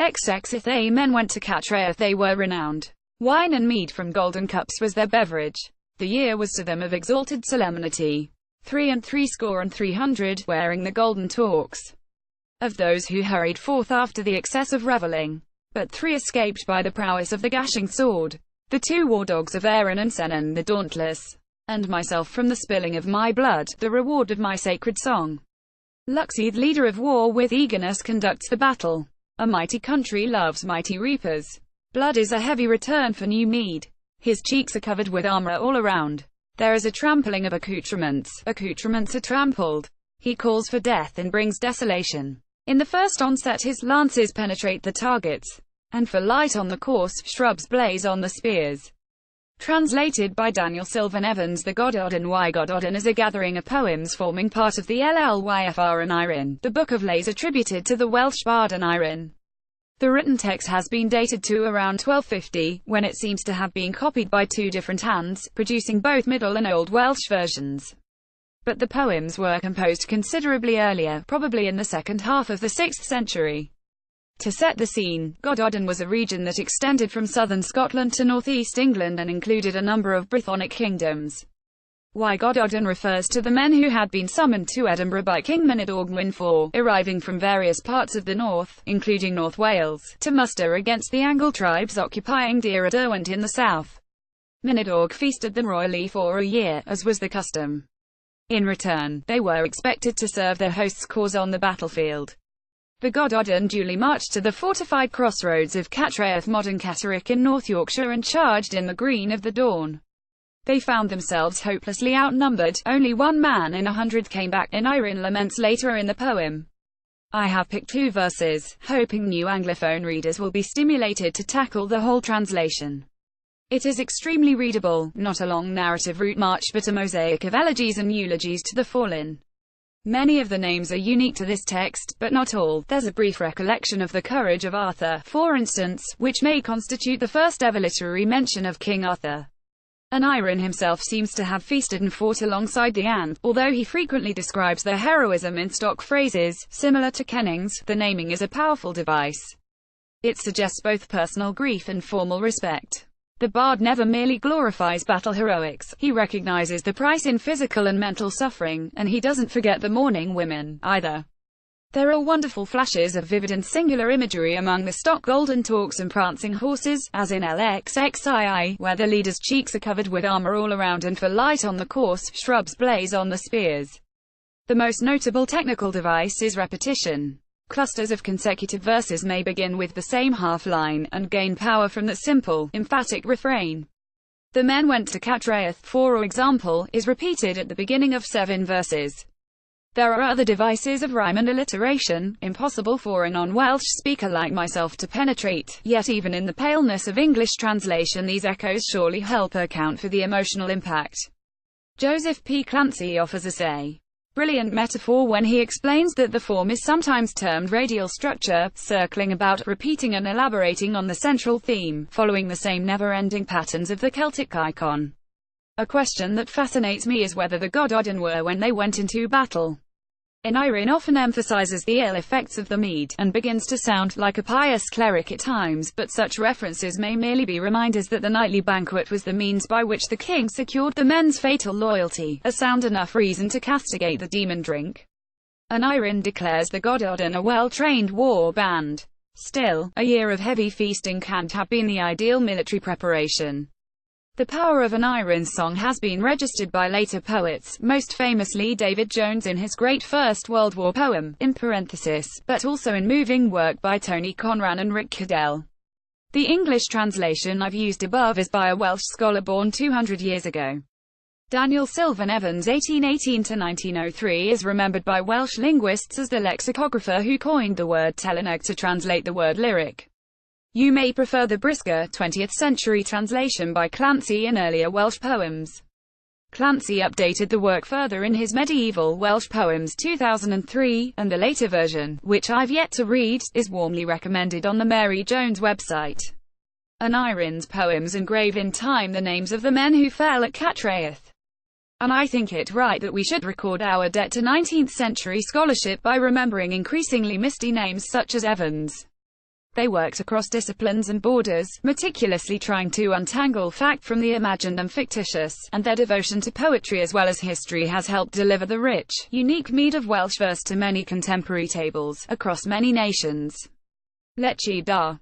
If they men went to Cattræth, they were renowned. Wine and mead from golden cups was their beverage. The year was to them of exalted solemnity. 300 wearing the golden torques of those who hurried forth after the excess of revelling. But 3 escaped by the prowess of the gashing sword. The 2 war dogs of Aneirin and Senan the dauntless, and myself from the spilling of my blood, the reward of my sacred song. Luxeath, leader of war, with eagerness conducts the battle. A mighty country loves mighty reapers. Blood is a heavy return for new mead. His cheeks are covered with armor all around. There is a trampling of accoutrements are trampled. He calls for death and brings desolation. In the first onset his lances penetrate the targets, and for light on the course, shrubs blaze on the spears. Translated by Daniel Sylvan Evans. The Gododdin. Gododdin is a gathering of poems forming part of the Llyfr Aneirin, the Book of Lays attributed to the Welsh bard Aneirin. The written text has been dated to around 1250, when it seems to have been copied by 2 different hands, producing both Middle and Old Welsh versions. But the poems were composed considerably earlier, probably in the second half of the 6th century. To set the scene, Gododdin was a region that extended from southern Scotland to northeast England and included a number of Brythonic kingdoms. Gododdin refers to the men who had been summoned to Edinburgh by King Mynydog IV, arriving from various parts of the north, including North Wales, to muster against the Angle tribes occupying Deir y Derwent in the south. Mynydog feasted them royally for a year, as was the custom. In return, they were expected to serve their host's cause on the battlefield. The Gododdin duly marched to the fortified crossroads of Cattræth, modern Catterick in North Yorkshire, and charged in the green of the dawn. They found themselves hopelessly outnumbered. Only 1 man in 100 came back. Aneirin laments later in the poem. I have picked 2 verses, hoping new Anglophone readers will be stimulated to tackle the whole translation. It is extremely readable, not a long narrative route march but a mosaic of elegies and eulogies to the fallen. Many of the names are unique to this text, but not all. There's a brief recollection of the courage of Arthur, for instance, which may constitute the first ever literary mention of King Arthur. Aneirin himself seems to have feasted and fought alongside the Ant, although he frequently describes their heroism in stock phrases, similar to Kenning's. The naming is a powerful device. It suggests both personal grief and formal respect. The bard never merely glorifies battle heroics, he recognizes the price in physical and mental suffering, and he doesn't forget the mourning women, either. There are wonderful flashes of vivid and singular imagery among the stock golden torques and prancing horses, as in Lxxii, where the leader's cheeks are covered with armor all around and for light on the course, shrubs blaze on the spears. The most notable technical device is repetition. Clusters of consecutive verses may begin with the same half-line, and gain power from the simple, emphatic refrain. The men went to Cattræth, for example, is repeated at the beginning of 7 verses. There are other devices of rhyme and alliteration, impossible for a non-Welsh speaker like myself to penetrate, yet even in the paleness of English translation these echoes surely help account for the emotional impact. Joseph P. Clancy offers us a brilliant metaphor when he explains that the form is sometimes termed radial structure, circling about, repeating and elaborating on the central theme, following the same never-ending patterns of the Celtic icon. A question that fascinates me is whether the Gododdin were when they went into battle. Aneirin often emphasizes the ill effects of the mead, and begins to sound like a pious cleric at times, but such references may merely be reminders that the nightly banquet was the means by which the king secured the men's fatal loyalty, a sound enough reason to castigate the demon drink. Aneirin declares the Gododdin a well-trained war band. Still, a year of heavy feasting can't have been the ideal military preparation. The power of Aneirin's song has been registered by later poets, most famously David Jones in his great First World War poem, in parenthesis, but also in moving work by Tony Conran and Rick Cadell. The English translation I've used above is by a Welsh scholar born 200 years ago. Daniel Sylvan Evans (1818–1903) is remembered by Welsh linguists as the lexicographer who coined the word telenog to translate the word lyric. You may prefer the brisker, 20th-century translation by Clancy in earlier Welsh poems. Clancy updated the work further in his Medieval Welsh Poems 2003, and the later version, which I've yet to read, is warmly recommended on the Mary Jones website. Aneirin's poems engrave in time the names of the men who fell at Cattræth. And I think it right that we should record our debt to 19th-century scholarship by remembering increasingly misty names such as Evans. They worked across disciplines and borders, meticulously trying to untangle fact from the imagined and fictitious, and their devotion to poetry as well as history has helped deliver the rich, unique mead of Welsh verse to many contemporary tables, across many nations. Lechi da.